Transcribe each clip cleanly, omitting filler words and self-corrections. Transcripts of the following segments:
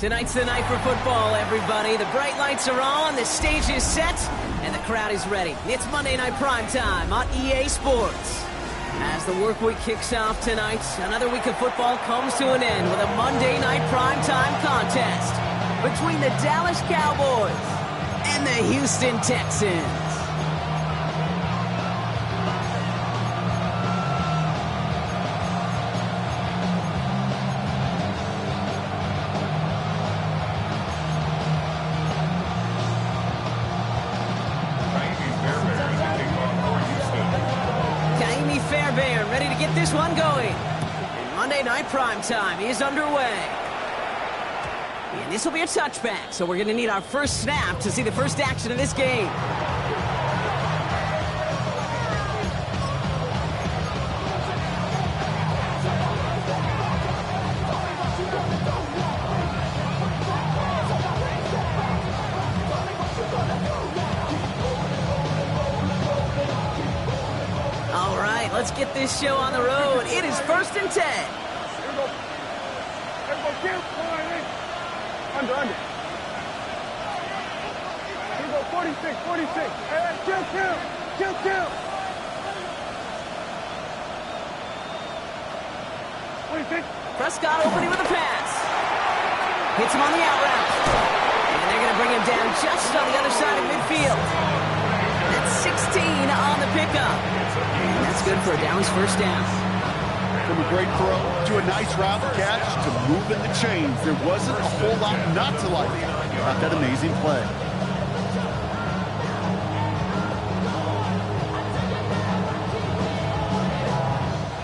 Tonight's the night for football, everybody. The bright lights are on, the stage is set, and the crowd is ready. It's Monday Night Primetime on EA Sports. As the work week kicks off tonight, another week of football comes to an end with a Monday Night Primetime contest between the Dallas Cowboys and the Houston Texans. Ready to get this one going. And Monday Night Primetime is underway. And this will be a touchback, so we're going to need our first snap to see the first action of this game. Let's get this show on the road. It is 1st and 10. Here we go. Kill. Under. Here we go. 46. Hey, kill. 46. Prescott opening with a pass. Hits him on the out route. And they're going to bring him down just on the other side of midfield. That's 16 on the pickup. That's good for a Downs first down. From a great throw to a nice route catch to moving the chains. There wasn't a whole lot not to like about that amazing play.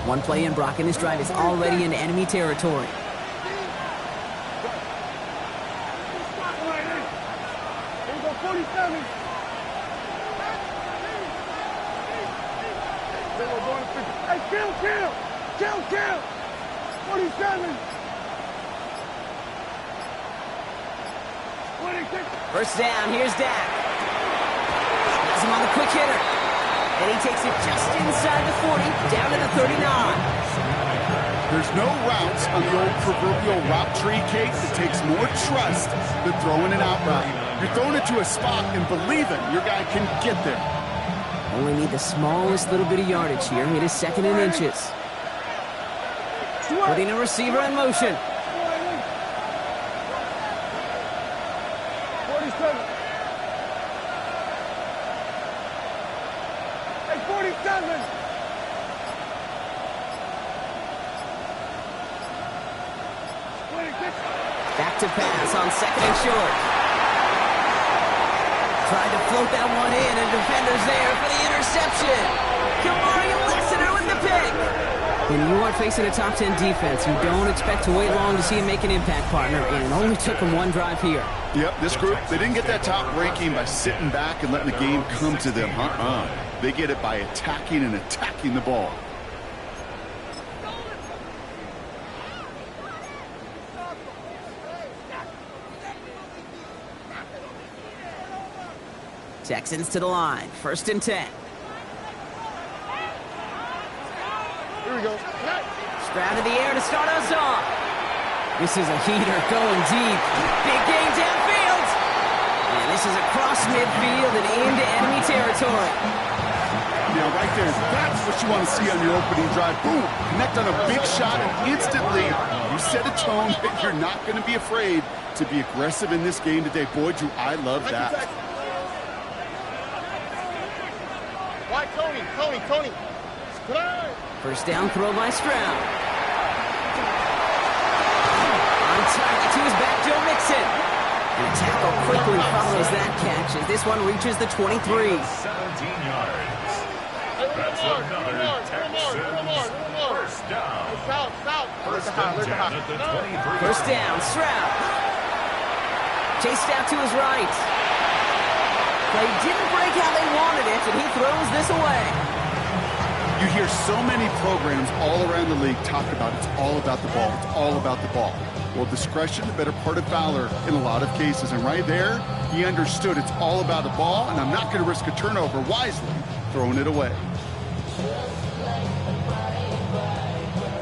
One play in, Brock, and this drive is already into enemy territory. Here we go. 47. Hey, kill! 47! 26! First down, here's Dak. Has him on the quick hitter. And he takes it just inside the 40, down to the 39. There's no routes on the old proverbial route tree, Kate, that takes more trust than throwing an out route. You're throwing it to a spot and believing your guy can get there. Only need the smallest little bit of yardage here. It is 2nd and inches. Putting a receiver in motion. 47. Hey, 47. Back to pass on 2nd and short. Tried to float that one in, and defenders there for the interception. Kamari Lessiter with the pick. When you are facing a top 10 defense, you don't expect to wait long to see him make an impact, partner, and it only took him one drive here. Yep, this group, they didn't get that top ranking by sitting back and letting the game come to them. They get it by attacking the ball. Texans to the line. 1st and 10. Here we go. Stroud in the air to start us off. This is a heater going deep. Big game downfield. And this is across midfield and into enemy territory. Yeah, right there. That's what you want to see on your opening drive. Boom. Connect on a big shot, and instantly you set a tone that you're not going to be afraid to be aggressive in this game today. Boy, do I love that. Why, Tony? First down throw by Stroud. On target to his back, Joe Mixon. And a tackle quickly follows that catch as this one reaches the 23. 17 yards. That's another Texan. First down. First and 10 at the 23. First down, Stroud. Chased out to his right. Play didn't break how they wanted it, and he throws this away. You hear so many programs all around the league talk about it's all about the ball. It's all about the ball. Well, discretion, the better part of valor in a lot of cases. And right there, he understood it's all about the ball, and I'm not going to risk a turnover wisely, throwing it away.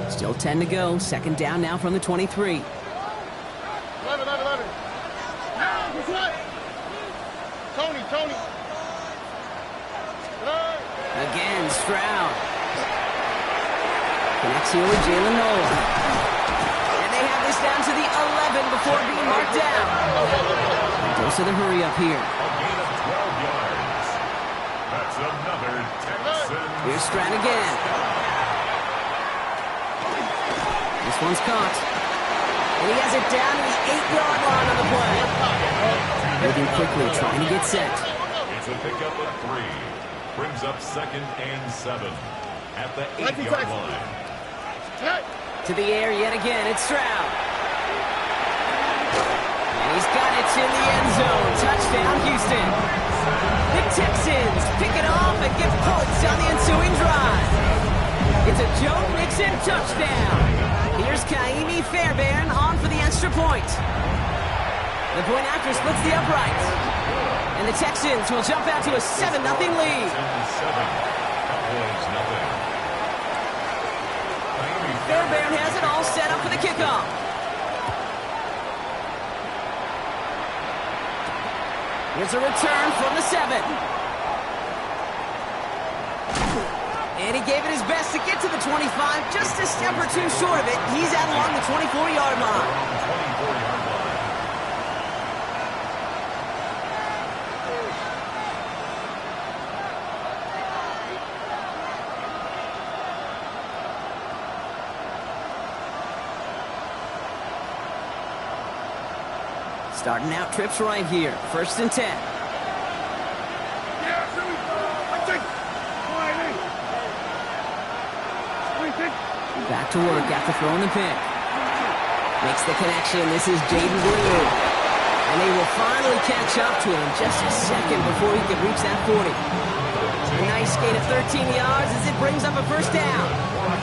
Still 10 to go. 2nd down now from the 23. 11. Tony. Again, Stroud. Connects here with Jalen Nolan. And they have this down to the 11 before being marked down. Dose of the hurry up here. A gain of 12 yards. That's another Texan. Here's Stroud again. This one's caught. And he has it down to the 8-yard line on the play. Moving quickly, trying to get set. It's a pickup of 3. Brings up 2nd and 7 at the 8-yard line. To the air yet again, it's Stroud. And he's got it in the end zone. Touchdown, Houston. The Texans pick it off and get points on the ensuing drive. It's a Joe Mixon touchdown. Here's Kaimi Fairbairn on for the extra point. The point after splits the uprights. And the Texans will jump out to a 7-0 lead. 7. Cowboys nothing. Fairbairn has it all set up for the kickoff. Here's a return from the 7. And he gave it his best to get to the 25, just a step or two short of it. He's out along the 24-yard line. 24-yard line. Starting out trips right here. 1st and 10. Back to work after throwing the pick. Makes the connection. This is Jaden Blue. And they will finally catch up to him just a second before he can reach that 40. A nice gain of 13 yards as it brings up a 1st down.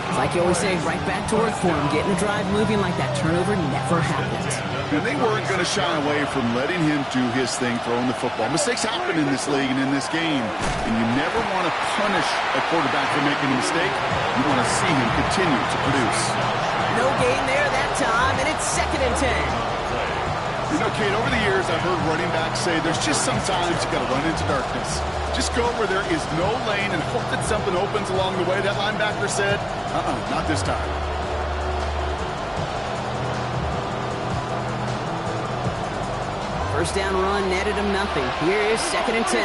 It's like you always say, right back to work for him. Getting the drive moving like that turnover never happened. And they weren't going to shy away from letting him do his thing, throwing the football. Mistakes happen in this league and in this game. And you never want to punish a quarterback for making a mistake. You want to see him continue to produce. No gain there that time, and it's 2nd and 10. You know, Kate, over the years, I've heard running backs say there's just sometimes you got to run into darkness. Just go where there is no lane and hope that something opens along the way. That linebacker said, not this time. First down run netted him nothing. Here is 2nd and 10.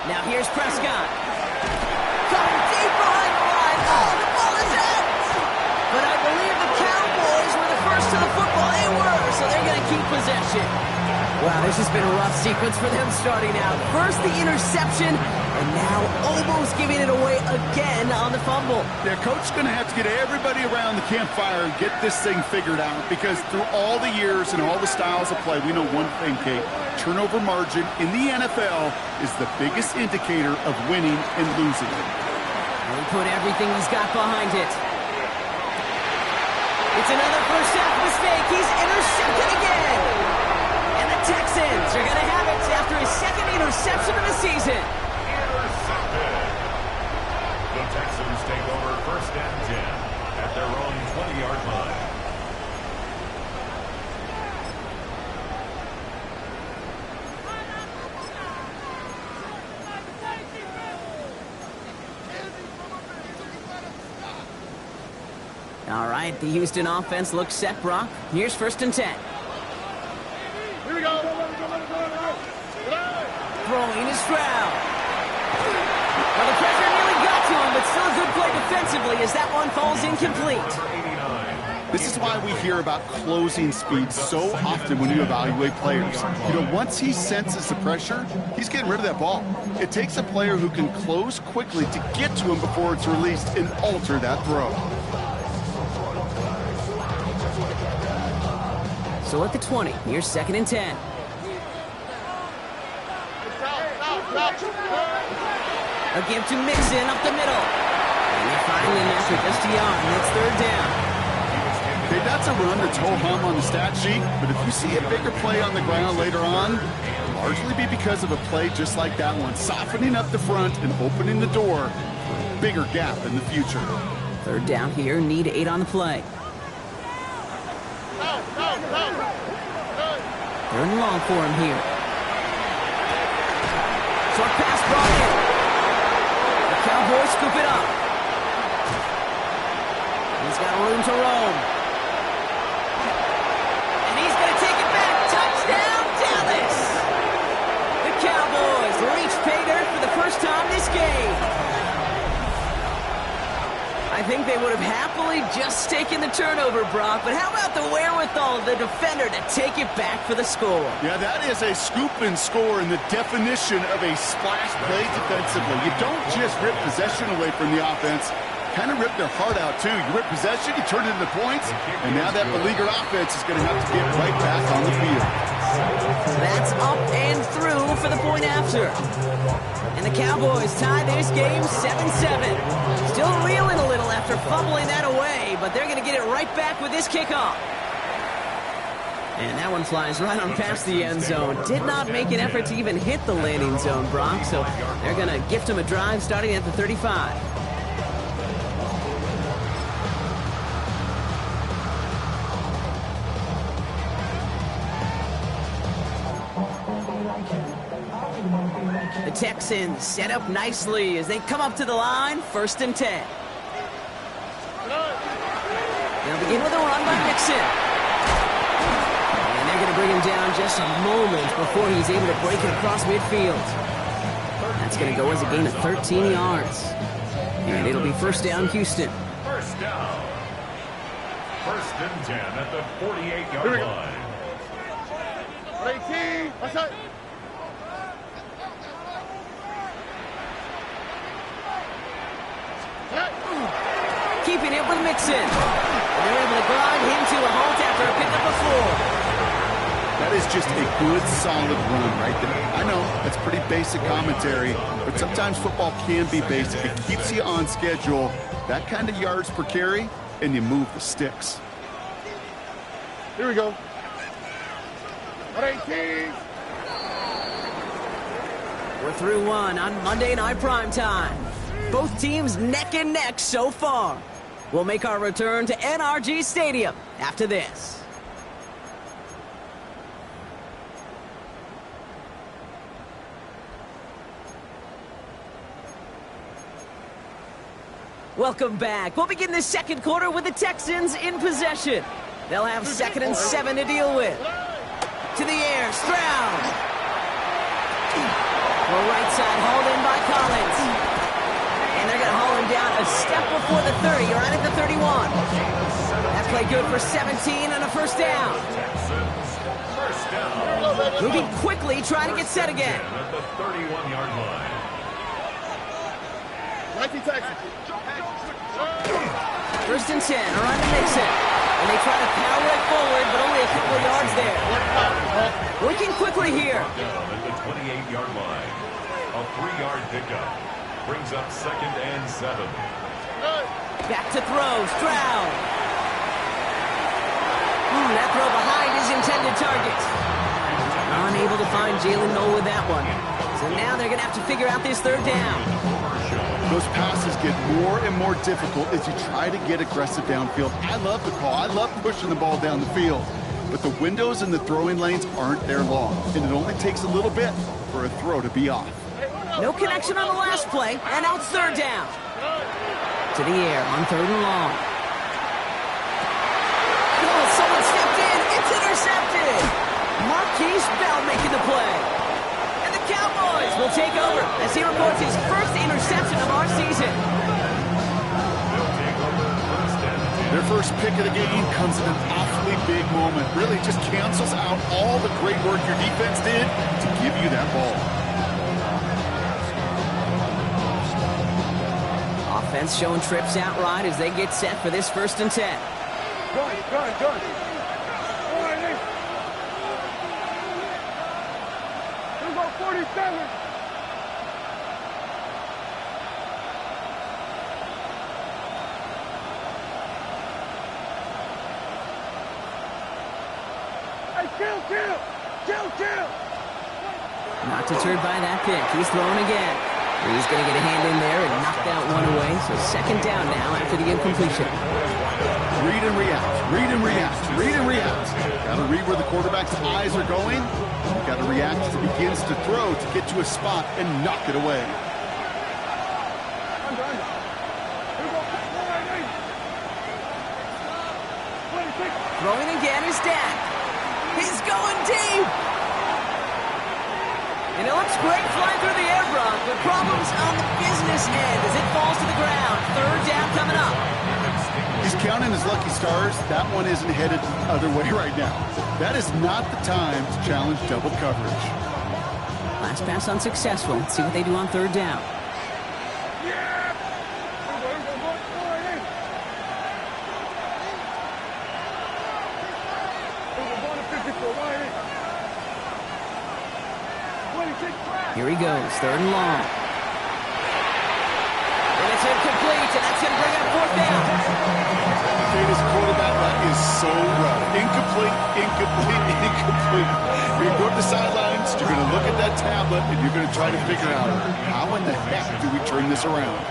Now here's Prescott. Coming deep behind the line. Oh, the ball is out. But I believe the Cowboys were the first to the football. They were, so they're going to keep possession. Wow, this has been a rough sequence for them starting out. First the interception, and now almost giving it away again on the fumble. Yeah, Coach is going to have to get everybody around the campfire and get this thing figured out, because through all the years and all the styles of play, we know one thing, Kate. Turnover margin in the NFL is the biggest indicator of winning and losing. And he put everything he's got behind it. It's another first half mistake. He's intercepted again. And the Texans are going to have it after his 2nd interception of the season. Intercepted. The Texans take over 1st and 10 at their own 20-yard line. All right, the Houston offense looks set, Brock. Here's 1st and 10. Here we go. Throwing is Stroud. Well, the pressure nearly got to him, but still a good play defensively as that one falls incomplete. This is why we hear about closing speed so often when you evaluate players. You know, once he senses the pressure, he's getting rid of that ball. It takes a player who can close quickly to get to him before it's released and alter that throw. So at the 20, here's 2nd and 10. A give to Mixon up the middle. And they find him after just a yard, and it's 3rd down. Okay, that's a run that's ho-hum on the stat sheet, but if you see a bigger play on the ground later on, it'll largely be because of a play just like that one, softening up the front and opening the door for a bigger gap in the future. Third down here, need 8 on the play. Third and long for him here. Short pass brought in. The Cowboys scoop it up. He's got room to roam. And he's going to take it back. Touchdown, Dallas! The Cowboys reach pay dirt for the first time this game. I think they would have happily just taken the turnover, Brock, but how about the wherewithal of the defender to take it back for the score? Yeah, that is a scoop and score in the definition of a splash play defensively. You don't just rip possession away from the offense, kind of rip their heart out, too. You rip possession, you turn it into points, and now that beleaguered offense is going to have to get right back on the field. That's up and through for the point after. And the Cowboys tie this game 7-7. Still reeling a little after fumbling that away, but they're going to get it right back with this kickoff. And that one flies right on past the end zone. Did not make an effort to even hit the landing zone, Brock, so they're going to gift him a drive starting at the 35. The Texans set up nicely as they come up to the line, 1st and 10. They'll begin with a run by Mixon. And they're going to bring him down just a moment before he's able to break it across midfield. That's going to go as a gain of 13 yards. And it'll be 1st down, Houston. First down. 1st and 10 at the 48-yard line. 18. What's that? Keeping it with Mixon. And they're able to grind him to a halt after a pickup of 4. That is just a good, solid run right there. I know, that's pretty basic commentary, but sometimes football can be basic. It keeps you on schedule, that kind of yards per carry, and you move the sticks. Here we go. 18. We're through one on Monday Night Primetime. Both teams neck and neck so far. We'll make our return to NRG Stadium after this. Welcome back. We'll begin the second quarter with the Texans in possession. They'll have 2nd and 7 to deal with. To the air, Stroud. Well, right side hauled in by Collins. And they're going to haul him down a step before the 30, right at the 31. That play good for 17 and a 1st down. Moving quickly, trying to get set again. At the 31-yard line. 19 Texans. 1st and 10, around to Mixon. And they try to power it forward, but only a couple of yards there. Working quickly here. Down at the 28-yard line. A 3-yard pickup. Brings up 2nd and 7. Back to throw, Stroud. That throw behind his intended target. Unable to find Jalen Noel with that one. So now they're going to have to figure out this 3rd down. Those passes get more and more difficult as you try to get aggressive downfield. I love the call. I love pushing the ball down the field. But the windows in the throwing lanes aren't there long, and it only takes a little bit for a throw to be off. No connection on the last play, and now it's 3rd down. To the air on 3rd and long. Oh, someone stepped in. It's intercepted. Marquise Bell making the play. And the Cowboys will take over as he records his 1st interception of our season. Their first pick of the game comes in an awfully big moment. Really just cancels out all the great work your defense did to give you that ball. Offense showing trips outright as they get set for this 1st and 10. Go. Here's our 47. Hey, chill. Not deterred by that pick. He's throwing again. He's going to get a hand in there and knock that one away. So second down now after the incompletion. Read and react, read and react, read and react. Got to read where the quarterback's eyes are going. You've got to react as he begins to throw to get to a spot and knock it away. Throwing again is Dak. He's going deep. And it looks great flying through the air, Brock, but problems on the business end as it falls to the ground. Third down coming up. He's counting his lucky stars. That one isn't headed the other way right now. That is not the time to challenge double coverage. Last pass unsuccessful. Let's see what they do on third down. Here he goes, third and long. And it's incomplete, and that's going to bring up fourth down. This quarterback, that is so rough. Incomplete, incomplete, incomplete. You're going to go to the sidelines, you're going to look at that tablet, and you're going to try to figure out how in the heck do we turn this around.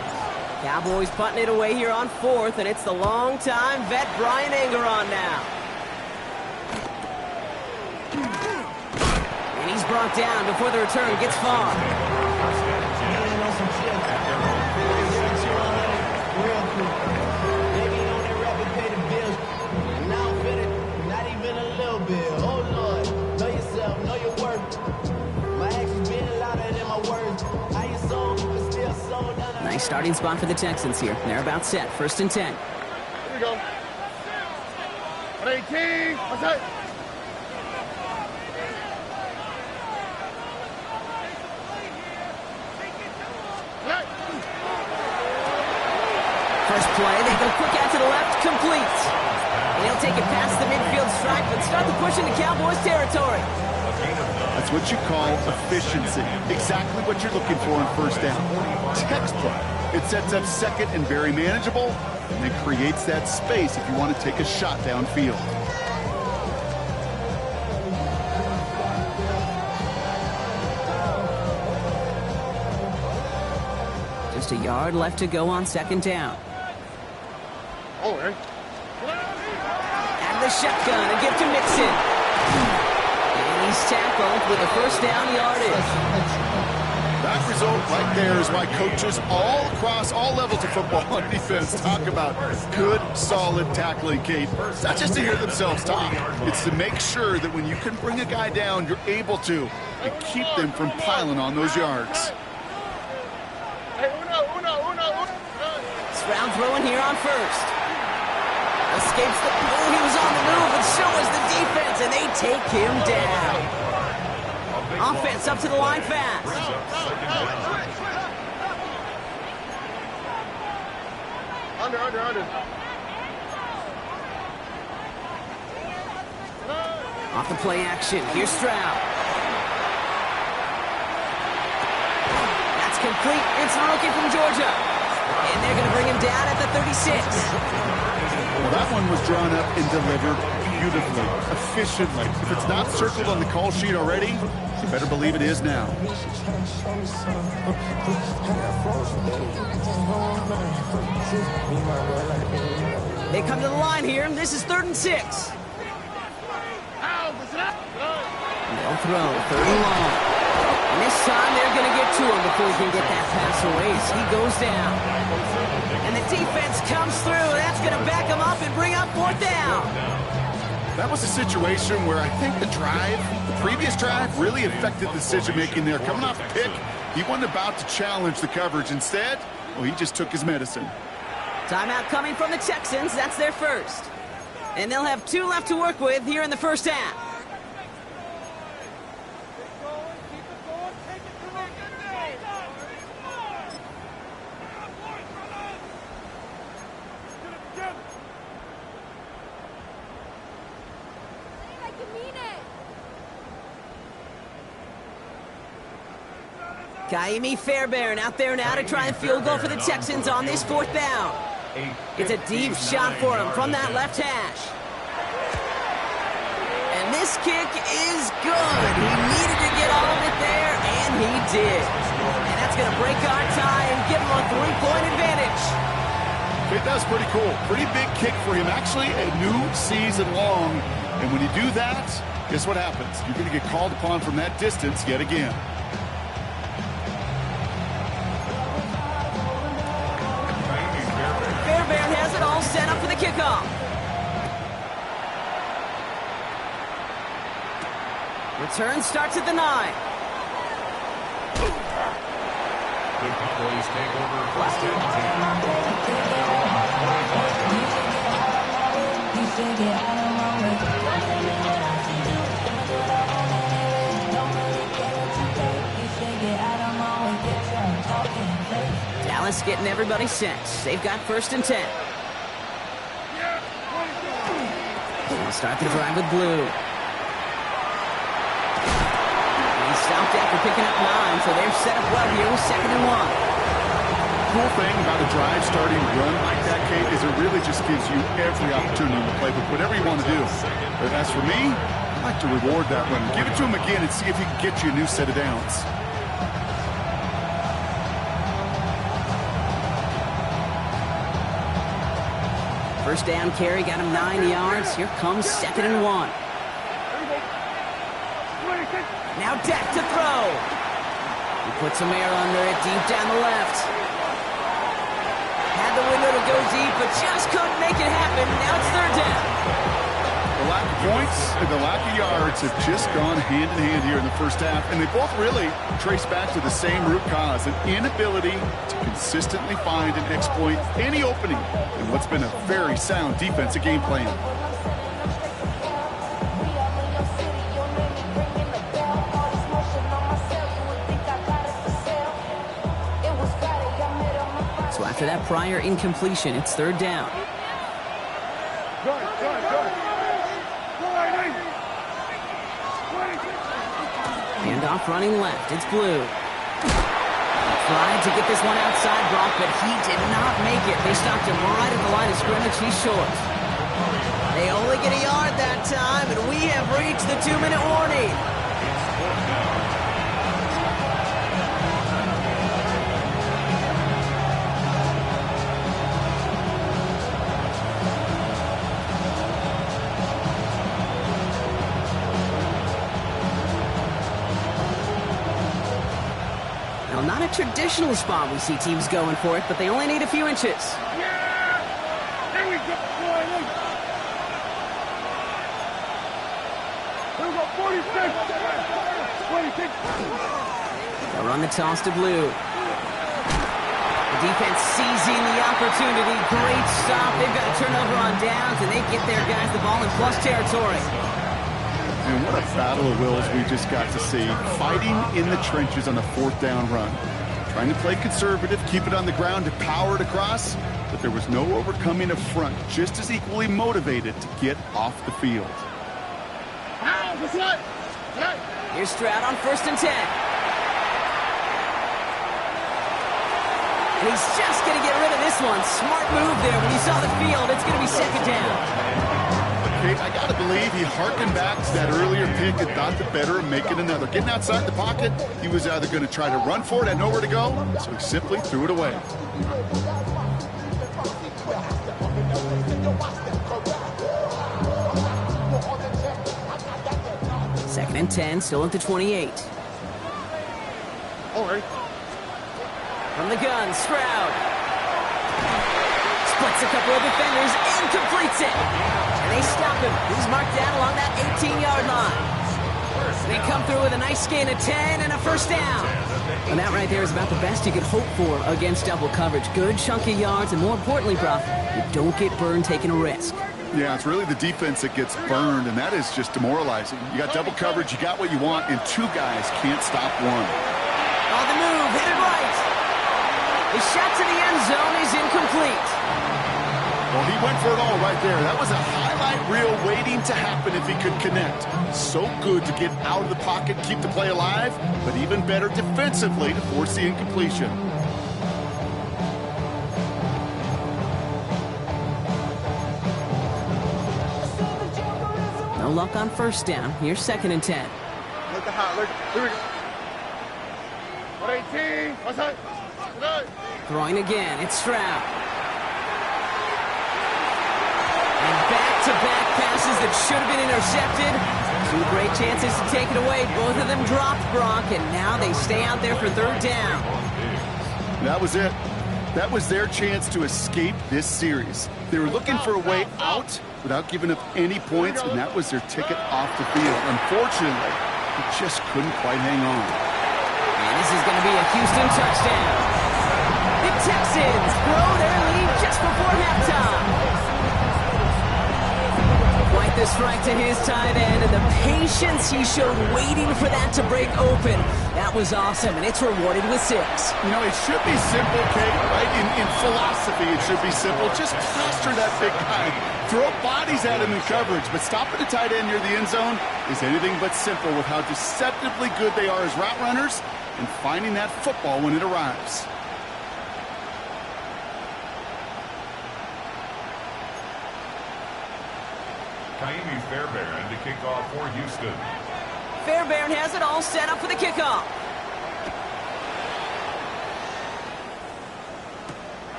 Cowboys putting it away here on fourth, and it's the long-time vet Brian Engeron now. And he's brought down before the return gets far. Nice starting spot for the Texans here. They're about set. First and 10. Here we go. 18. What's that? First play, they go quick out to the left, complete. And he'll take it past the midfield stripe and start the push into Cowboys territory. That's what you call efficiency. Exactly what you're looking for on first down. Textbook. It sets up second and very manageable, and it creates that space if you want to take a shot downfield. Just a yard left to go on second down. Oh, right. Out of the shotgun, a give to Mixon. And he's tackled with a first down yardage. That result right there is why coaches all across all levels of football and defense talk about good, solid tackling, Kate. It's not just to hear themselves talk. It's to make sure that when you can bring a guy down, you're able to and keep them from piling on those yards. It's round throwing here on first. Escapes the... Oh, he was on the move, and so was the defense, and they take him down. Offense up to the line fast. Under. Off the play action. Here's Stroud. That's complete. It's the rookie from Georgia. And they're going to bring him down at the 36. Well, that one was drawn up and delivered beautifully, efficiently. If it's not circled on the call sheet already, you better believe it is now. They come to the line here, and this is 3rd and 6. They'll throw, 3rd and long. And this time they're going to get to him before he can get that pass away as he goes down. And the defense comes through, and that's going to back him up and bring up 4th down. That was a situation where I think the previous drive, really affected the decision-making there. Coming off a pick, he wasn't about to challenge the coverage. Instead, well, he just took his medicine. Timeout coming from the Texans. That's their first. And they'll have 2 left to work with here in the first half. Kaimi Fairbairn out there now to try a field goal for the Texans on this 4th down. It's a deep shot for him from that left hash. And this this kick is good. He needed to get all of it there, and he did. And that's going to break our tie and give him a 3-point advantage. Okay, that's pretty cool. Pretty big kick for him. Actually, a new season long. And when you do that, guess what happens? You're going to get called upon from that distance yet again. Fairbairn has it all set up for the kickoff. Return starts at the 9. The Cowboys take over first and 10. Dallas getting everybody set. They've got first and 10. They'll start the drive with Blue. Stopped after picking up 9, so they're set up well here with 2nd and 1. Cool thing about a drive starting run like that, Kate, is it really just gives you every opportunity to play with whatever you want to do. But as for me, I like to reward that run. Give it to him again and see if he can get you a new set of downs. First down carry got him 9 yards. Here comes 2nd and 1. Now Dak to throw. He puts some air under it deep down the left. Had the window to go deep, but just couldn't make it happen. Now it's 3rd down. The lack of points and the lack of yards have just gone hand in hand here in the first half, and they both really trace back to the same root cause, an inability to consistently find and exploit any opening in what's been a very sound defensive game plan. So after that prior incompletion, it's 3rd down. Handoff running left. It's Blue. Tried to get this one outside, Brock, but he did not make it. They stopped him right at the line of scrimmage. He's short. They only get a yard that time, and we have reached the 2-minute warning. Not a traditional spot we see teams going for it, but they only need a few inches. Yeah! There we go, boy! There we go, 46! 26! They'll run the toss to Blue. The defense seizing the opportunity. Great stop. They've got a turnover on downs, and they get their guys the ball in plus territory. And what a battle of wills we just got to see. Fighting in the trenches on the 4th down run. Trying to play conservative, keep it on the ground to power it across, but there was no overcoming a front just as equally motivated to get off the field. Here's Stroud on 1st and 10. He's just going to get rid of this one. Smart move there. When you saw the field, it's going to be 2nd down. Kate, I got to believe he harkened back to that earlier pick and thought the better of making another. Getting outside the pocket, he was either going to try to run for it, had nowhere to go, so he simply threw it away. Second and 10, still at the 28. All right. From the gun, Stroud. Splits a couple of defenders and completes it. And they stop him. He's marked down along that 18-yard line. They come through with a nice gain of 10 and a first down. And that right there is about the best you could hope for against double coverage. Good chunky yards, and more importantly, Brock, you don't get burned taking a risk. Yeah, it's really the defense that gets burned, and that is just demoralizing. You got double coverage, you got what you want, and 2 guys can't stop one. On the move, headed right. The shot to the end zone is incomplete. Well, he went for it all right there. That was a highlight reel waiting to happen if he could connect. So good to get out of the pocket, keep the play alive, but even better defensively to force the incompletion. No No luck on first down. Here's 2nd and 10. Look at how. Look. Here we go. 118. What's that? Throwing again. It's Stroud. And back-to-back passes that should have been intercepted. 2 great chances to take it away. Both of them dropped, Brock, and now they stay out there for 3rd down. That was it. That was their chance to escape this series. They were looking for a way out without giving up any points, and that was their ticket off the field. Unfortunately, they just couldn't quite hang on. And this is going to be a Houston touchdown. The Texans grow their lead just before halftime. Quite the strike to his tight end, and the patience he showed waiting for that to break open. That was awesome, and it's rewarded with 6. You know, it should be simple, Kate, right? In philosophy, it should be simple. Just plaster that big guy. Throw bodies at him in coverage, but stopping the tight end near the end zone is anything but simple with how deceptively good they are as route runners and finding that football when it arrives. Kaimi Fairbairn to kick off for Houston. Fairbairn has it all set up for the kickoff.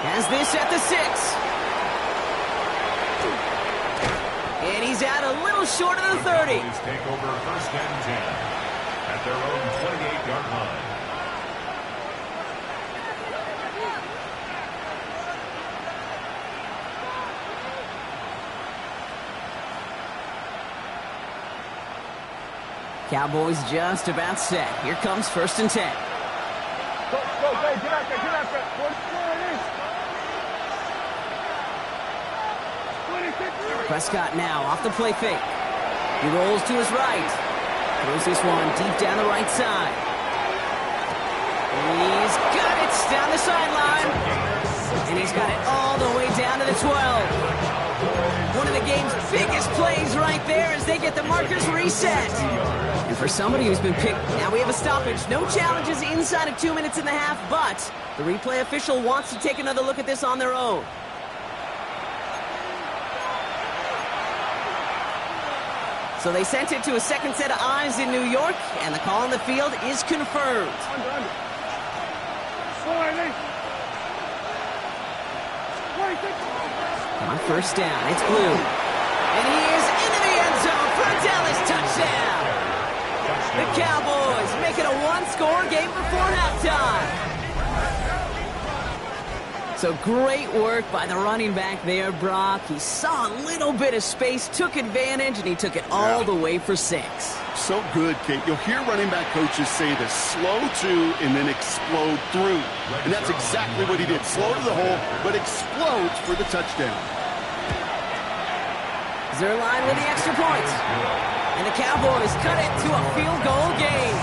Has this at the 6. And he's out a little short of the 30. Cowboys take over 1st and 10 at their own 28-yard line. Cowboys just about set. Here comes 1st and 10. Go, get out there, get out there. Prescott now off the play fake. He rolls to his right. Throws this one deep down the right side. He's got it down the sideline. And he's got it all the way down to the 12. One of the game's biggest plays right there as they get the markers reset. And for somebody who's been picked, now we have a stoppage. No challenges inside of 2 minutes and a half, but the replay official wants to take another look at this on their own. So they sent it to a second set of eyes in New York, and the call on the field is confirmed. Under. On 1st down, it's Blue. And he is into the end zone for a Dallas touchdown. The Cowboys make it a 1-score game before halftime. So great work by the running back there, Brock. He saw a little bit of space, took advantage, and he took it all the way for 6. So good, Kate. You'll hear running back coaches say this: slow to and then explode through. And that's exactly what he did. Slow to the hole, but explodes for the touchdown. Zerline with the extra point. And the Cowboys cut it to a field goal game.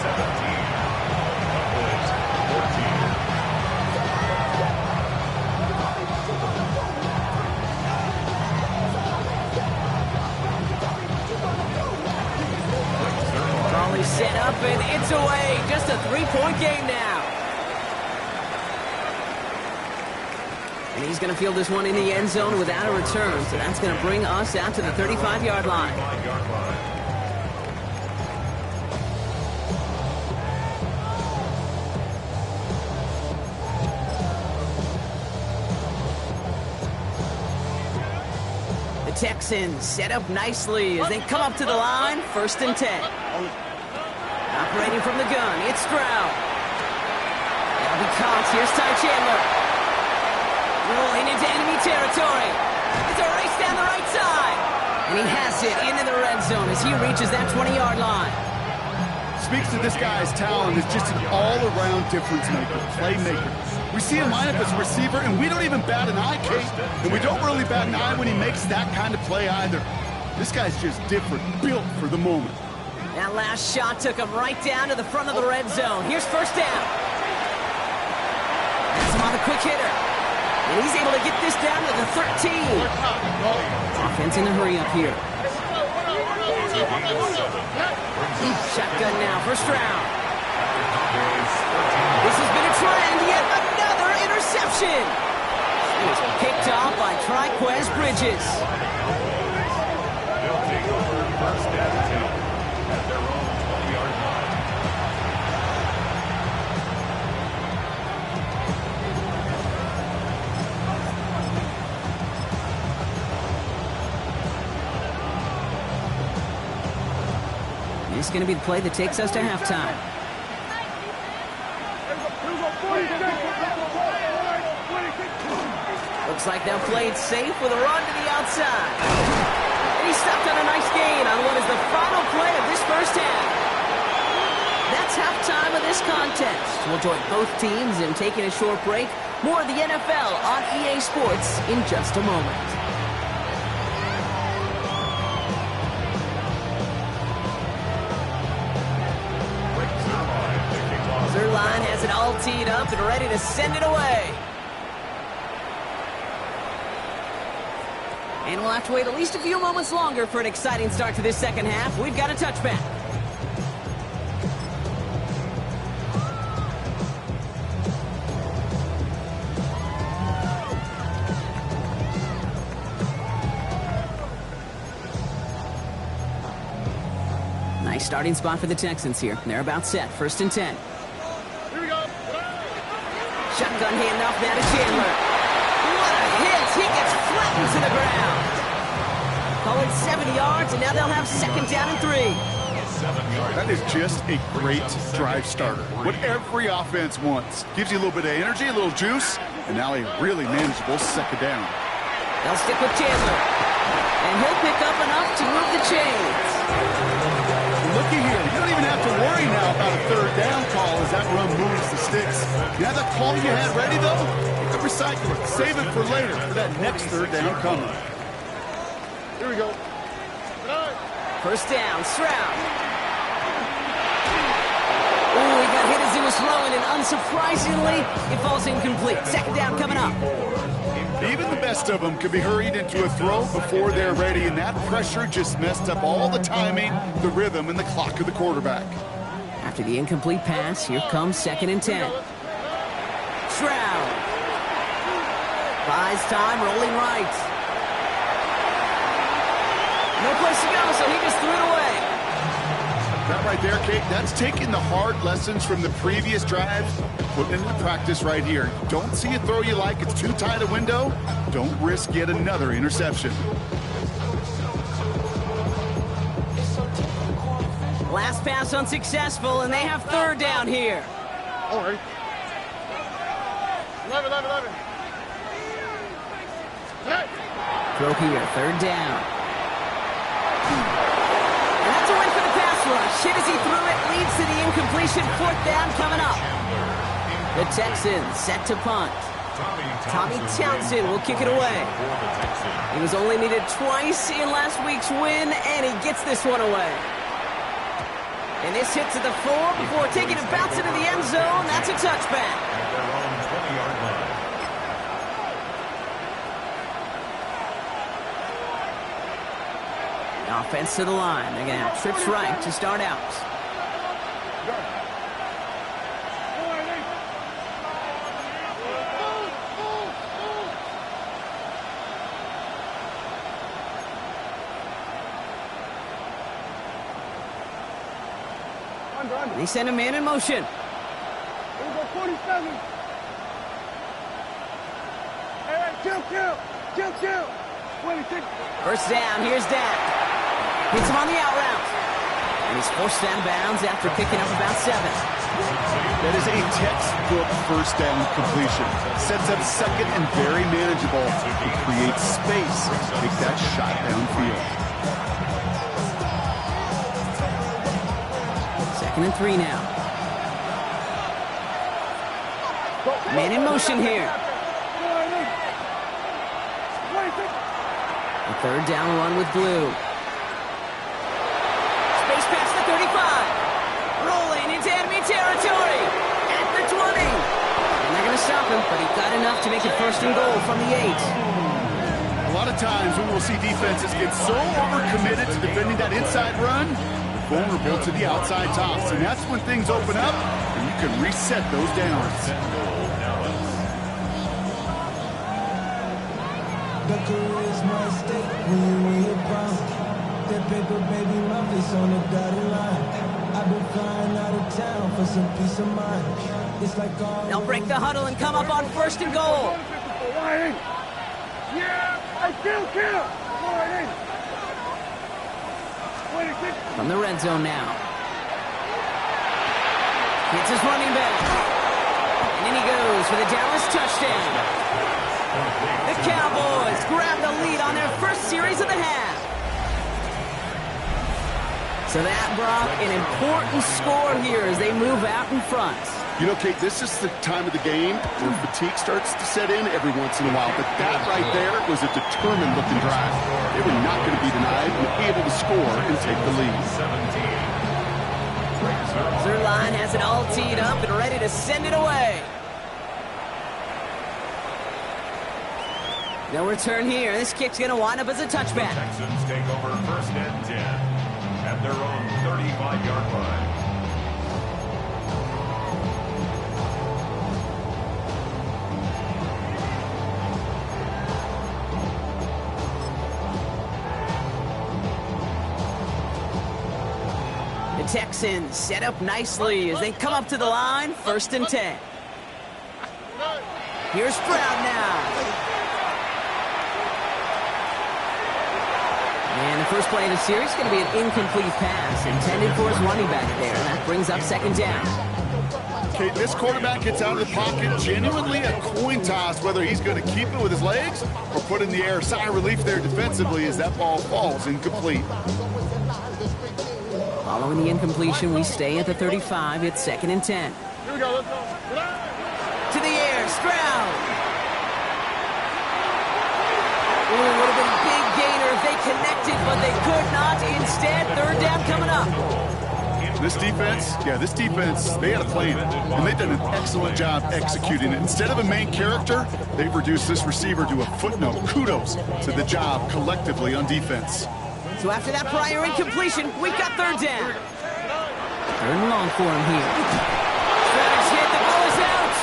Ball is set up and it's away. Just a 3-point game now. And he's going to field this one in the end zone without a return. So that's going to bring us out to the 35-yard line. The Texans set up nicely as they come up to the line. 1st and 10. Operating from the gun, it's Stroud. That'll be caught. Here's Ty Chandler. Rolling into enemy territory. It's a race down the right side. And he has it into the red zone as he reaches that 20-yard line. Speaks to this guy's talent as just an all-around difference maker, playmaker. We see him line up as a receiver, and we don't even bat an eye, Kate. And we don't really bat an eye when he makes that kind of play either. This guy's just different, built for the moment. That last shot took him right down to the front of the red zone. Here's 1st down. That's him on the quick hitter. And he's able to get this down to the 13. Offense in a hurry up here. Shotgun now for Stroud. This has been a trend. Yet another interception. It was picked off by Triquez Bridges. They'll take over 1st This is going to be the play that takes us to halftime. Looks like they'll play it safe with a run to the outside. And he stepped on a nice gain on what is the final play of this first half. That's halftime of this contest. We'll join both teams in taking a short break. More of the NFL on EA Sports in just a moment. Zerline has it all teed up and ready to send it away. And we'll have to wait at least a few moments longer for an exciting start to this second half. We've got a touchback. Nice starting spot for the Texans here. They're about set. 1st and 10. Here we go. Shotgun handoff now to Chandler. What a hit! He gets flattened to the ground. Call it 70 yards, and now they'll have 2nd down and 3. That is just a great drive starter. What every offense wants. Gives you a little bit of energy, a little juice, and now a really manageable 2nd down. They'll stick with Chandler. And he'll pick up enough to move the chains. Looky here. You don't even have to worry now about a 3rd down call as that run moves the sticks. You have that call you had ready, though? You can recycle it. Save it for later for that next 3rd down coming. Here we go. 1st down, Stroud. Oh, he got hit as he was throwing, and unsurprisingly, it falls incomplete. 2nd down coming up. Even the best of them could be hurried into a throw before they're ready, and that pressure just messed up all the timing, the rhythm, and the clock of the quarterback. After the incomplete pass, here comes 2nd and 10. Stroud. Buys time, rolling right. No place to go, so he just threw it away. That right there, Kate, that's taking the hard lessons from the previous drive, putting it into practice right here. Don't see a throw you like, it's too tight a window. Don't risk yet another interception. Last pass unsuccessful, and they have 3rd down here. All right. 11. Hey. Throw here, 3rd down. And that's a win for the pass rush. Hit as he threw it, leads to the incompletion. 4th down coming up. The Texans set to punt. Tommy Townsend will kick it away. He was only needed twice in last week's win, and he gets this one away. And this hit to the floor before taking a bounce into the end zone. That's a touchback. Offense to the line. They're going to have trips right to start out. They send a man in motion. Here we go, 47. Hey, kill. 26. 1st down, here's Dak. Hits him on the out route. And he's forced down bounds after picking up about 7. That is a textbook 1st down completion. Sets up 2nd and very manageable. It creates space to take that shot downfield. 2nd and 3 now. Man in motion here. A 3rd down run with Blue. Space past the 35. Rolling into enemy territory. At the 20. And they're going to stop him, but he got enough to make it 1st and goal from the 8. A lot of times when we'll see defenses get so overcommitted to defending that inside run, vulnerable to the outside toss. And that's when things open up and you can reset those downs. The career's my stake when you're proud. That paper, baby, my face on the dotted line. I've been flying out of town for some peace of mind. It's like all they'll break the huddle and come up on 1st and goal. Yeah, I kill. 26. From the red zone now. It's his running back. And in he goes for the Dallas touchdown. The Cowboys grab the lead on their first series of the half. So that brought an important score here as they move out in front. You know, Kate, this is the time of the game where fatigue starts to set in every once in a while. But that right there was a determined-looking drive. They were not going to be denied and be able to score and take the lead. Their line has it all teed up and ready to send it away. No return here. This kick's going to wind up as a touchback. Texans take over first and 10 at their own 35-yard line. The Texans set up nicely as they come up to the line, first and 10. Here's Stroud now. And the first play of the series is going to be an incomplete pass intended for his running back there. And that brings up second down. Okay, this quarterback gets out of the pocket, genuinely a coin toss whether he's going to keep it with his legs or put it in the air. Sigh of relief there defensively as that ball falls incomplete. Following the incompletion, we stay at the 35. It's second and 10. Here we go, let's go. To the air, Stroud. Ooh, would have been a big gainer if they connected, but they could not. Instead, third down coming up. This defense, they had a plan, and they've done an excellent job executing it. Instead of a main character, they've reduced this receiver to a footnote. Kudos to the job collectively on defense. So after that prior incompletion, we've got third down. Third and long for him here. Stroud's hit, the ball is out.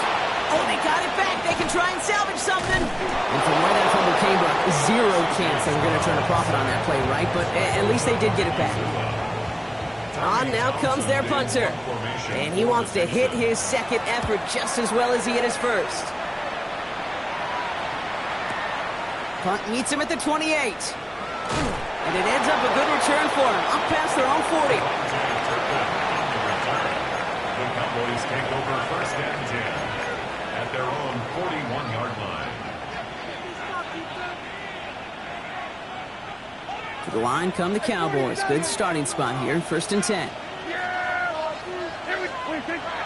Oh, they got it back. They can try and salvage something. And from where that fumble came from, zero chance they were going to turn a profit on that play, right? But at least they did get it back. On now comes their punter. And he wants to hit his second effort just as well as he hit his first. Punt meets him at the 28. And it ends up a good return for him, up past their own 40. The Cowboys take over first and 10 at their own 41-yard line. To the line come the Cowboys. Good starting spot here, first and 10.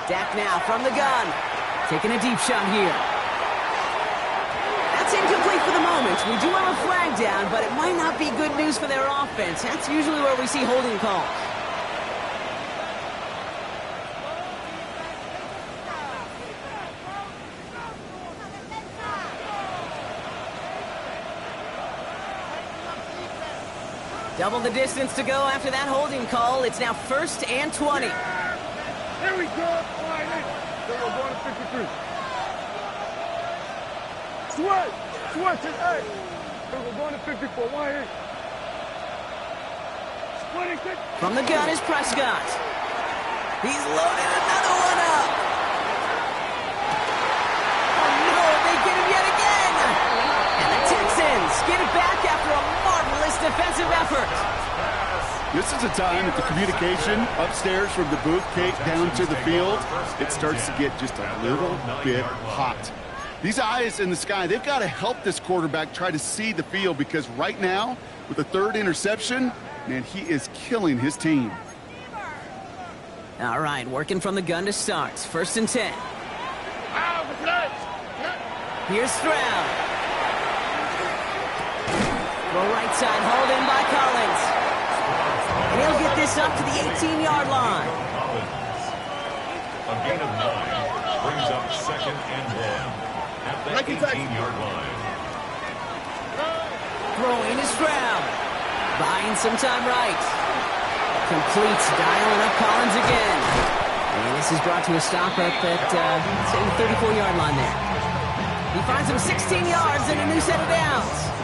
Dak now from the gun. Taking a deep shot here. That's incomplete for the moment. We do have a flag down, but it might not be good news for their offense. That's usually where we see holding calls. Double the distance to go after that holding call. It's now first and 20. Here we go. All right, then we're going to 53. Switch it, hey. So we're going to 54. Why here? 26. From the gun is Prescott. He's loaded another one up. Oh no, they get him yet again. And the Texans get it back after a marvelous defensive effort. This is a time that the communication upstairs from the booth, Kate, down to the field, it starts to get just a little bit hot. These eyes in the sky, they've got to help this quarterback try to see the field because right now, with the third interception, man, he is killing his team. All right, working from the gun to start. First and 10. Here's Stroud. Go right side, hauled in by Collins. And he'll get this up to the 18-yard line. A gain of 9 brings up second and 1. At the 18-yard line. Throwing to Stroud. Buying some time right. Completes, dialing up Collins again. And this is brought to a stop up at, say, the 34-yard line there. He finds him 16 yards and a new set of downs.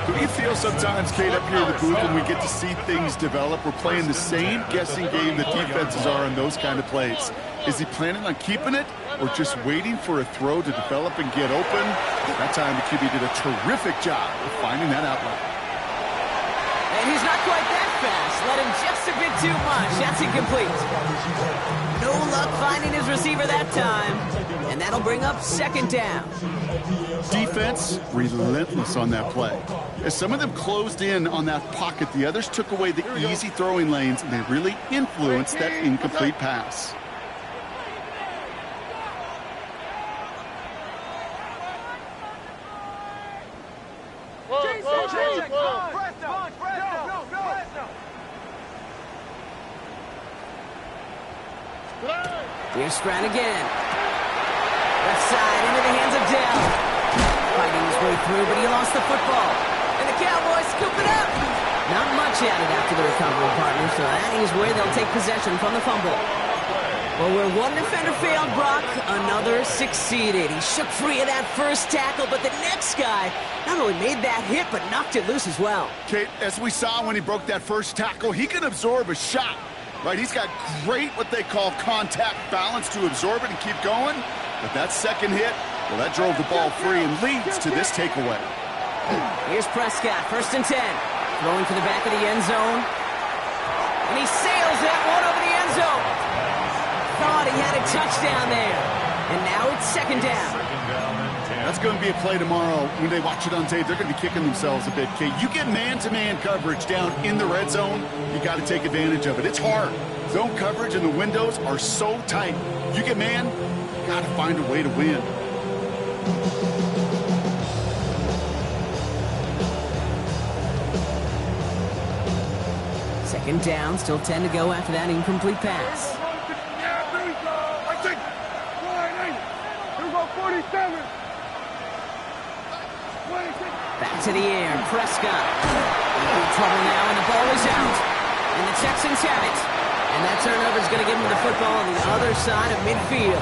Do you feel sometimes, Kate, up here in the booth when we get to see things develop, we're playing the same guessing game that defenses are on those kind of plays? Is he planning on keeping it or just waiting for a throw to develop and get open? That time the QB did a terrific job of finding that outlet. And he's not quite that fast. Let him just that's incomplete. No luck finding his receiver that time. And that'll bring up second down. Defense, relentless on that play. As some of them closed in on that pocket, the others took away the easy throwing lanes, and they really influenced that incomplete pass. Here's Strand again. Left side into the hands of Dell. Fighting his way through, but he lost the football. And the Cowboys scoop it up. Not much added after the recovery, partner, so that is where they'll take possession from the fumble. Well, where one defender failed, Brock, another succeeded. He shook free of that first tackle, but the next guy not only made that hit, but knocked it loose as well. Kate, as we saw when he broke that first tackle, he can absorb a shot. Right, he's got great what they call contact balance to absorb it and keep going. But that second hit, well, that drove the ball free and leads to this takeaway. Here's Prescott, 1st and 10. Throwing to the back of the end zone. And he sails that one over the end zone. Thought he had a touchdown there. And now it's second down. That's going to be a play tomorrow. When they watch it on tape, they're going to be kicking themselves a bit, Kate. You get man-to-man coverage down in the red zone, you got to take advantage of it. It's hard. Zone coverage and the windows are so tight. You get man, you got to find a way to win. Second down, still 10 to go after that incomplete pass. Yeah, there we go. I think. Here we go, 47. Back to the air, Prescott. In trouble now, and the ball is out. And the Texans have it. And that turnover is going to give them the football on the other side of midfield.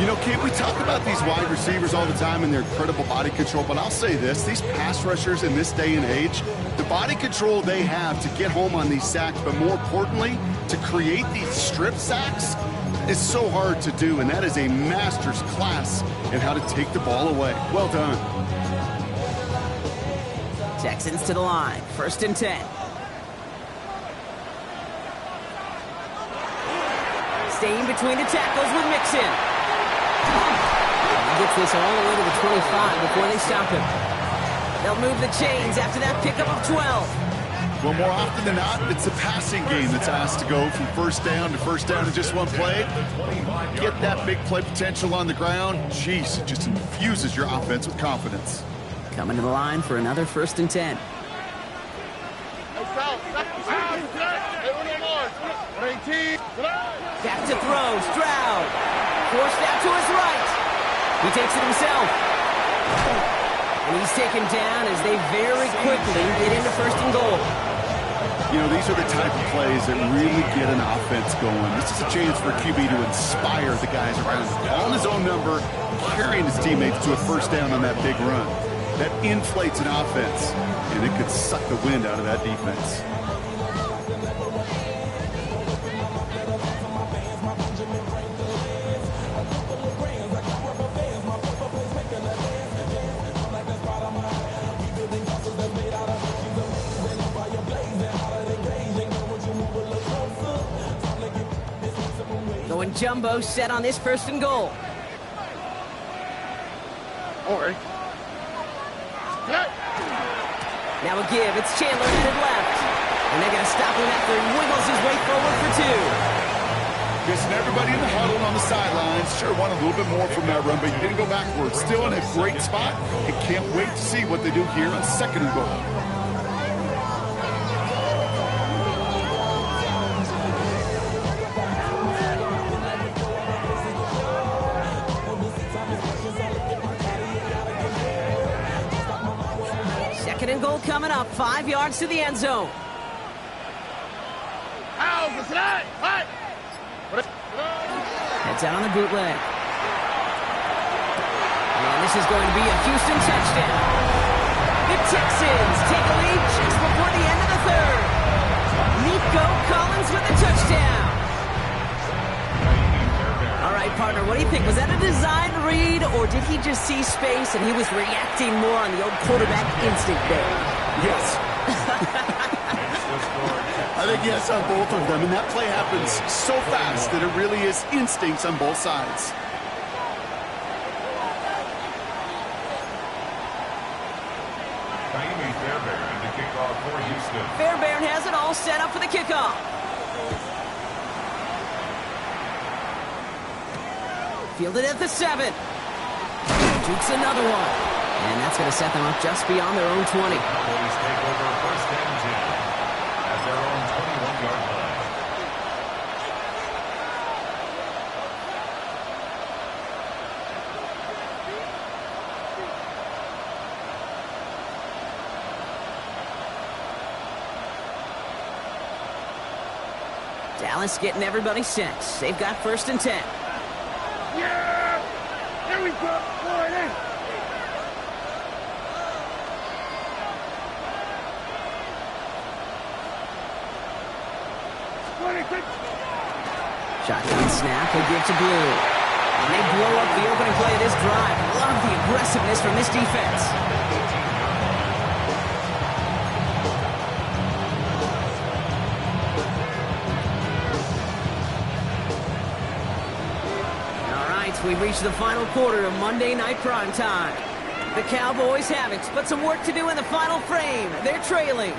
You know, Kate, we talk about these wide receivers all the time and their incredible body control, but I'll say this, these pass rushers in this day and age, the body control they have to get home on these sacks, but more importantly, to create these strip sacks, is so hard to do, and that is a master's class in how to take the ball away. Well done. Texans to the line, 1st and 10. Staying between the tackles with Mixon. He gets this all the way to the 25 before they stop him. They'll move the chains after that pickup of 12. Well, more often than not, it's the passing game that's asked to go from first down to first down in just one play. Get that big play potential on the ground. Jeez, it just infuses your offense with confidence. Coming to the line for another 1st and 10. Back to throw, Stroud. Forced out to his right. He takes it himself. And he's taken down as they very quickly get into 1st and goal. You know, these are the type of plays that really get an offense going. This is a chance for QB to inspire the guys around him. On his own number, carrying his teammates to a first down on that big run. That inflates an offense, and it could suck the wind out of that defense. Going jumbo set on this 1st and goal. All right. Now a give. It's Chandler headed left. And they're going to stop him after he wiggles his way forward for 2. Guessing everybody in the huddle on the sidelines sure wanted a little bit more from that run, but you didn't go backwards. Still in a great spot. And can't wait to see what they do here on 2nd and goal. Second and goal coming up, 5 yards to the end zone. Heads out on the bootleg. And this is going to be a Houston touchdown. The Texans take a lead just before the end of the 3rd. Nico Collins with the touchdown. All right, partner, what do you think? Was that a design read, or did he just see space and he was reacting more on the old quarterback instinct there? Yes. I think yes on both of them, and that play happens so fast that it really is instincts on both sides. Fairbairn has it all set up for the kickoff. Fielded at the 7. Jukes another one. And that's going to set them up just beyond their own 20. Cowboys take over first and 10 at their own 21-yard line. Dallas getting everybody set. They've got first and 10. Yeah! There we go. Boy, there. Shotgun snap will give to Blue. And they blow up the opening play of this drive. Love the aggressiveness from this defense. All right, we've reached the final quarter of Monday Night Primetime. The Cowboys have it, but some work to do in the final frame. They're trailing.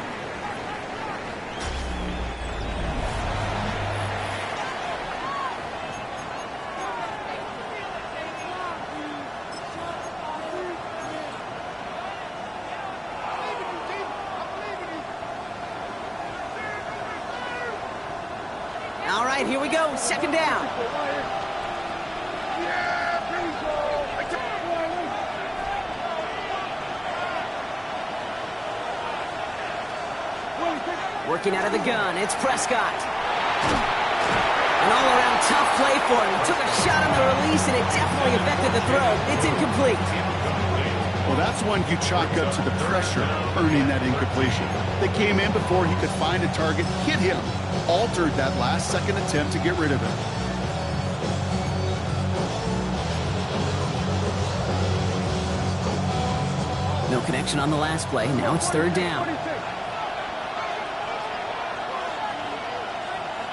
All right, here we go. Second down. Working out of the gun, it's Prescott. An all-around tough play for him. He took a shot on the release, and it definitely affected the throw. It's incomplete. Well, that's one you chalk up to the pressure earning that incompletion. They came in before he could find a target, hit him, altered that last-second attempt to get rid of it. No connection on the last play. Now it's third down.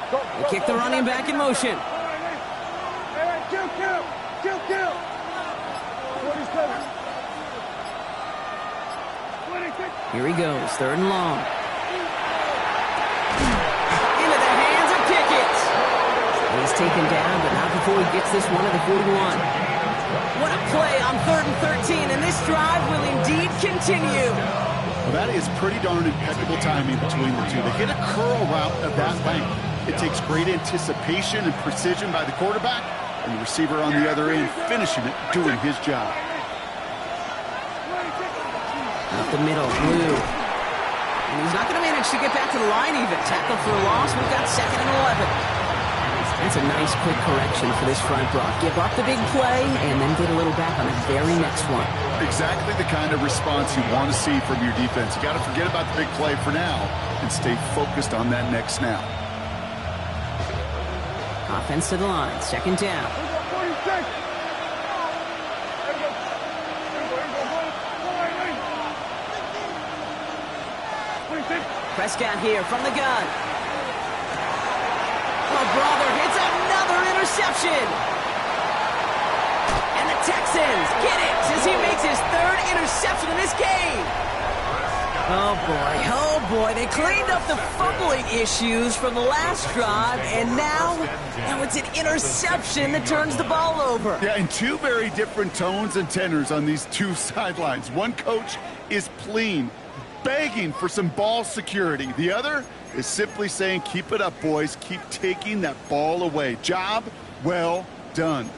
They kick the running back in motion. Here he goes, third and long. Into the hands of Pickett. He's taken down, but not before he gets this one at the 41. What a play on 3rd and 13, and this drive will indeed continue. Well, that is pretty darn impeccable timing between the two. They hit a curl route of that length. It takes great anticipation and precision by the quarterback, and the receiver on the other end finishing it, doing his job. Up the middle, Blue. And he's not going to manage to get back to the line even. Tackle for a loss. We've got 2nd and 11. That's a nice quick correction for this front row. Give up the big play and then get a little back on the very next one. Exactly the kind of response you want to see from your defense. You got to forget about the big play for now and stay focused on that next snap. Offense to the line. 2nd down. Prescott here from the gun. Oh, brother, hits another interception. And the Texans get it as he makes his 3rd interception in this game. Oh, boy. They cleaned up the fumbling issues from the last drive, and now it's an interception that turns the ball over. Yeah, and two very different tones and tenors on these two sidelines. One coach is pleading, begging for some ball security. The other is simply saying, keep it up, boys. Keep taking that ball away. Job well done.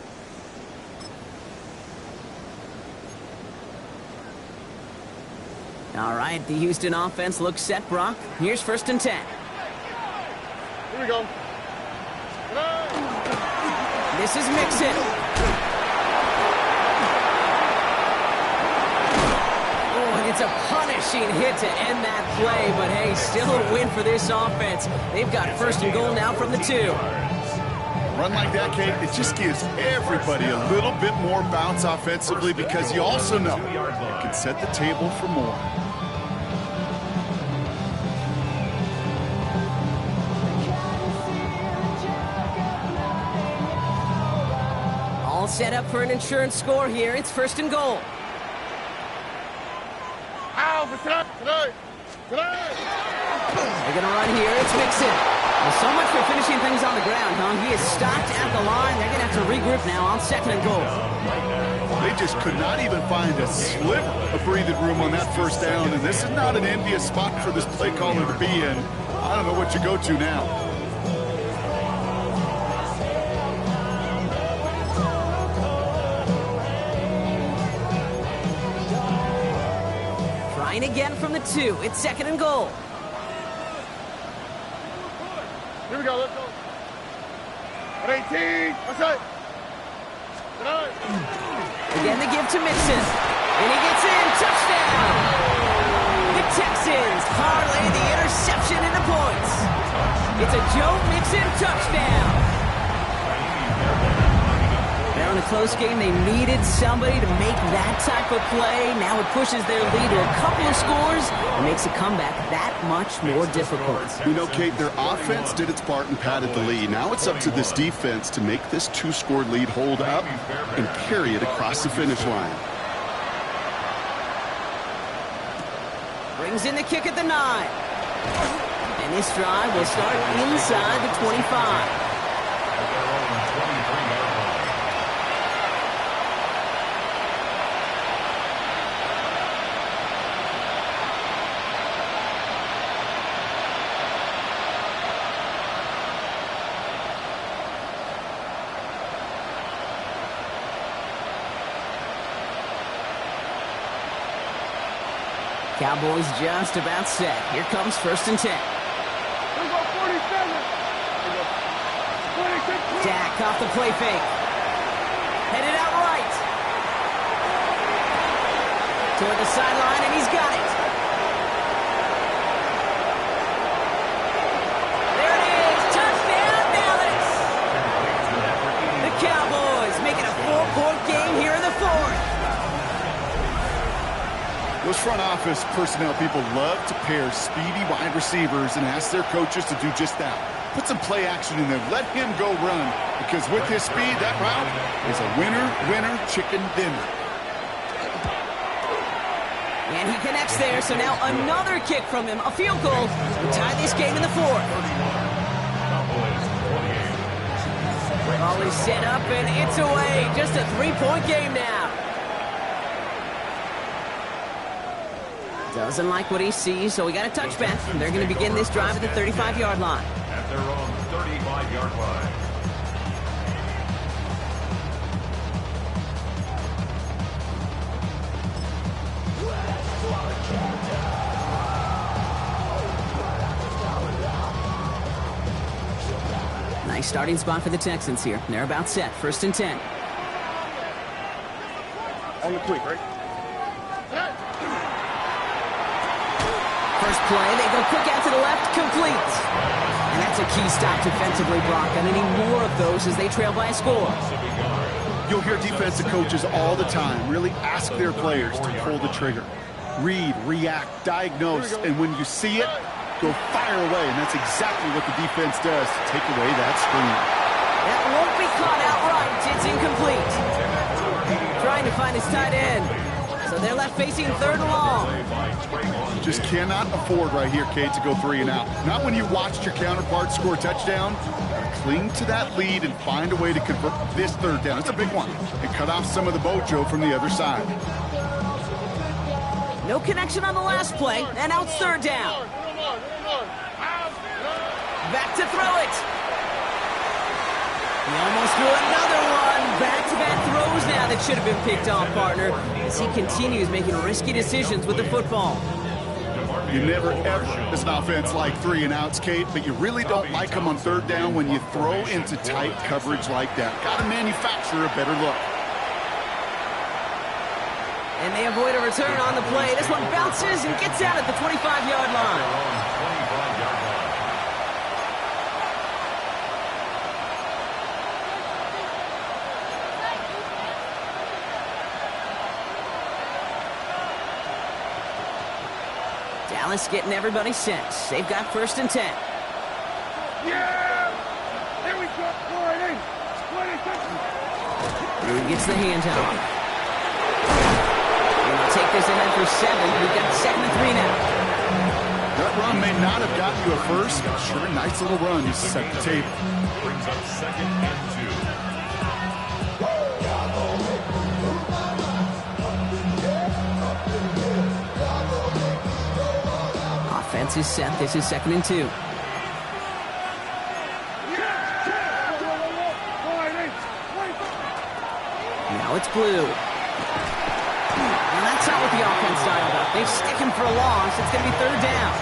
All right, the Houston offense looks set, Brock. Here's 1st and 10. Here we go. This is Mixon. Oh, and it's a punishing hit to end that play, but hey, still a win for this offense. They've got 1st and goal now from the 2. Run like that, Kate, it just gives everybody a little bit more bounce offensively because you also know it can set the table for more. set up for an insurance score here. It's 1st and goal. They're going to run here. It's Mixon. Well, so much for finishing things on the ground, huh? He is stopped at the line. They're going to have to regroup now on 2nd and goal. They just could not even find a sliver of breathing room on that 1st down, and this is not an envious spot for this play caller to be in. I don't know what you go to now. Trying again from the 2. It's 2nd and goal. Here we go, let's go. At 18, what's that? Again, the give to Mixon. And he gets in. Touchdown! The Texans parlay the interception into points. It's a Joe Mixon touchdown. Now in a close game, they needed somebody to make that type of play. Now it pushes their lead to a couple of scores and makes a comeback that much more difficult. You know, Kate, their offense did its part and padded the lead. Now it's up to this defense to make this 2-score lead hold up and carry it across the finish line. Brings in the kick at the 9. And this drive will start inside the 25. Cowboys just about set. Here comes 1st and 10. Dak off the play fake. Headed out right. Toward the sideline, and he's got it. There it is. Touchdown, Dallas. The Cowboys making a 4-point game here in the 4th. Those front office personnel people love to pair speedy wide receivers and ask their coaches to do just that. Put some play action in there. Let him go run, because with his speed, that route is a winner, chicken dinner. And he connects there, so now another kick from him. A field goal to tie this game in the 4th. Ball is set up, and it's away. Just a 3-point game now. Doesn't like what he sees, so we got a touchback. They're going to begin this drive at the 35-yard line. At their own 35-yard line. Nice starting spot for the Texans here. They're about set. 1st and 10. On the quick, right? First play, they go quick out to the left, complete. And that's a key stop defensively, Brock. And any more of those as they trail by a score. You'll hear defensive coaches all the time really ask their players to pull the trigger. Read, react, diagnose, and when you see it, go fire away. And that's exactly what the defense does to take away that screen. That won't be caught outright. It's incomplete. Trying to find his tight end. So they're left facing 3rd and long. Just cannot afford right here, Kate, to go 3 and out. Not when you watched your counterpart score a touchdown. Cling to that lead and find a way to convert this 3rd down. It's a big one. And cut off some of the mojo from the other side. No connection on the last play, and now it's 3rd down. Back to throw it. He almost threw another one. Back-to-back throws now that should have been picked off, partner, as he continues making risky decisions with the football. You never, ever, as an offense, like 3 and outs, Kate, but you really don't like them on 3rd down when you throw into tight coverage like that. Got to manufacture a better look. And they avoid a return on the play. This one bounces and gets out at the 25-yard line. Dallas getting everybody set. They've got 1st and 10. Yeah! Here we go. 4 and 8. 26. Here he gets the handoff. Gonna take this ahead for 7. We've got 2nd and 3 now. That run may not have gotten you a first, but sure, a nice little run to set the table. Brings up 2nd and 2. Offense is set. This is 2nd and 2. Now it's blue. And that's not what the offense dialed up. They stick him for a loss. It's going to be 3rd down.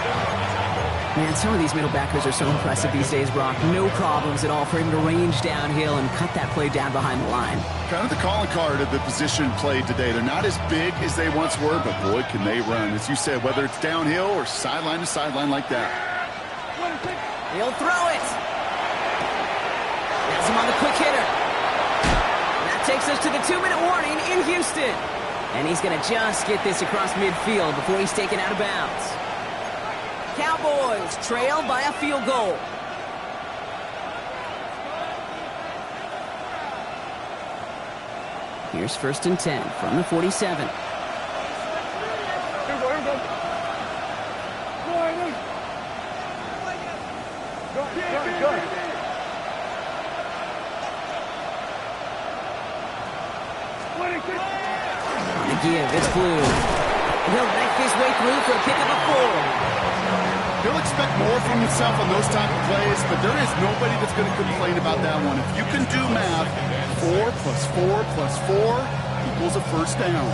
Man, some of these middle backers are so impressive these days, Brock. No problems at all for him to range downhill and cut that play down behind the line. Kind of the calling card of the position played today. They're not as big as they once were, but boy, can they run. As you said, whether it's downhill or sideline to sideline like that. He'll throw it. That's him on the quick hitter. That takes us to the 2-minute warning in Houston. And he's going to just get this across midfield before he's taken out of bounds. Cowboys trail by a field goal. Here's 1st and 10 from the 47. Here we go. Go. On the give, it's blue. And he'll make his way through for a pick of a 4. He'll expect more from himself on those type of plays, but there is nobody that's going to complain about that one. If you can do math, 4 plus 4 plus 4 equals a first down.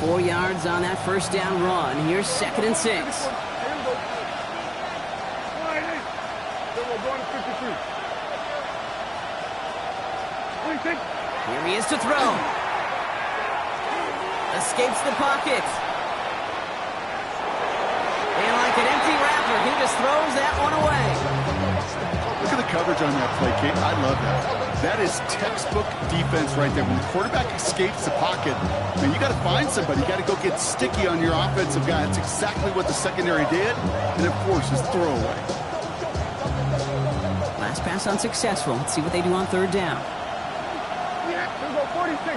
Four yards on that first down run. Here's 2nd and 6. Here he is to throw. Escapes the pocket. And like an empty wrapper, he just throws that one away. Look at the coverage on that play, Kate. I love that. That is textbook defense right there. When the quarterback escapes the pocket, man, you got to find somebody. You got to go get sticky on your offensive guy. That's exactly what the secondary did. And, of course, his throwaway. Last pass unsuccessful. Let's see what they do on 3rd down. Here we go, 46. Here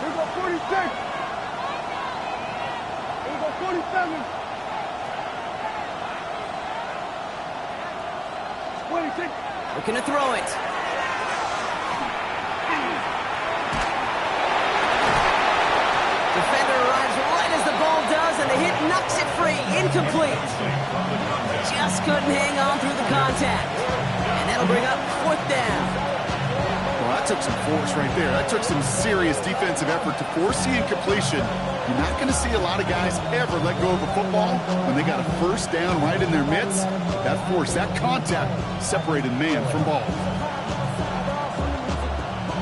we go, 46. Here we go, 47. 26. Looking to throw it. Defender arrives right as the ball does, and the hit knocks it free. Incomplete. Just couldn't hang on through the contact. And that'll bring up 4th down. Well, that took some force right there. That took some serious defensive effort to force the incompletion. You're not going to see a lot of guys ever let go of a football when they got a first down right in their midst. That force, that contact separated man from ball.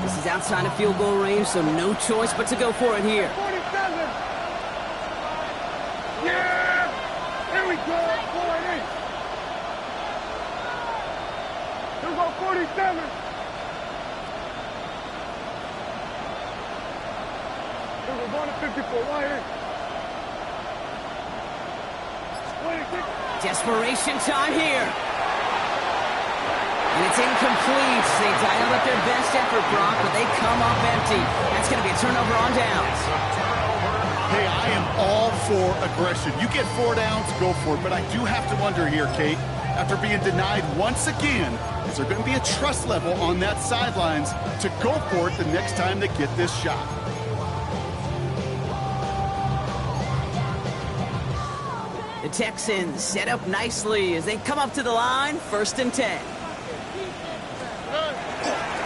This is outside of field goal range, so no choice but to go for it here. 47. Yeah! Here we go, 48. Here we go, 47. Here we're going to 54. Wide in. 26. Desperation time here. And it's incomplete. They dialed up their best effort, Brock, but they come up empty. That's going to be a turnover on downs. Hey, I am all for aggression. You get 4 downs, go for it. But I do have to wonder here, Kate, after being denied once again, is there going to be a trust level on that sidelines to go for it the next time they get this shot? The Texans set up nicely as they come up to the line, 1st and 10.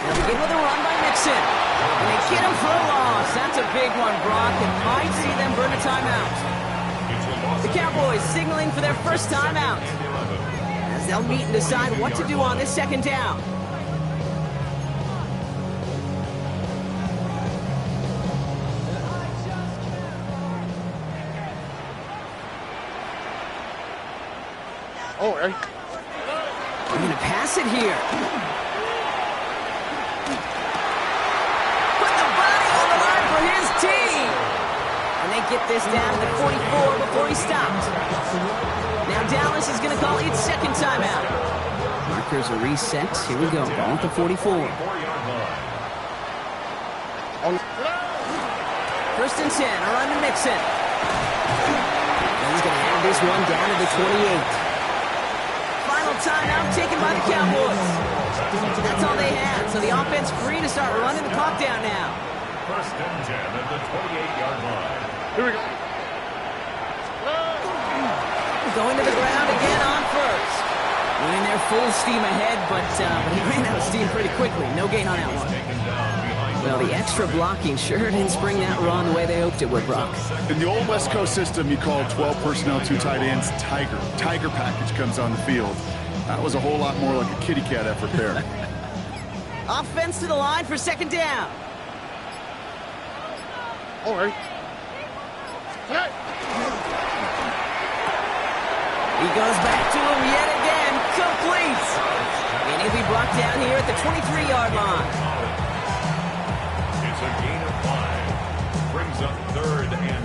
They'll begin with a run by Mixon. And they get him for a loss. That's a big one, Brock. It might see them burn a timeout. The Cowboys signaling for their first timeout, as they'll meet and decide what to do on this 2nd down. Oh, hey. They're going to pass it here. Put the body on the line for his team. And they get this down to the 44 before he stopped. Now Dallas is going to call its second timeout. Markers are reset. Here we go. Ball at the 44. First and 10. A run to Mixon. And he's going to have this one down to the 28. Final timeout taken by the Cowboys. That's all they had. So the offense free to start running the clock down now. First and 10 at the 28-yard line. Here we go. Going to the ground again on first. Running there full steam ahead, but he ran out of steam pretty quickly. No gain on that one. Well, the extra blocking sure didn't spring that run the way they hoped it would, Brock. In the old West Coast system, you call 12 personnel, 2 tight ends, Tiger. Tiger package comes on the field. That was a whole lot more like a kitty cat effort there. Offense to the line for second down. All right. He goes back to him yet again. Complete. And he'll be brought down here at the 23-yard line. It's a gain of 5. Brings up 3rd and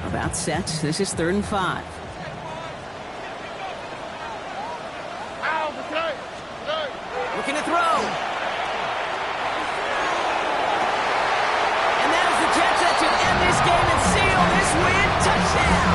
5. About set. This is 3rd and 5. Looking to throw. And that is the catch that should end this game and seal this win. Touchdown.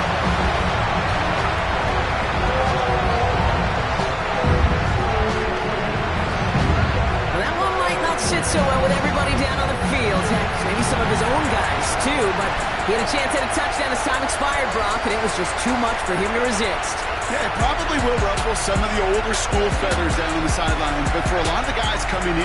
Well, that one might not sit so well with everybody down on the field. Heck, maybe some of his own guys, too. But he had a chance at a touchdown as time expired, Brock, and it was just too much for him to resist. Yeah, it probably will ruffle some of the older school feathers down on the sidelines, but for a lot of the guys coming in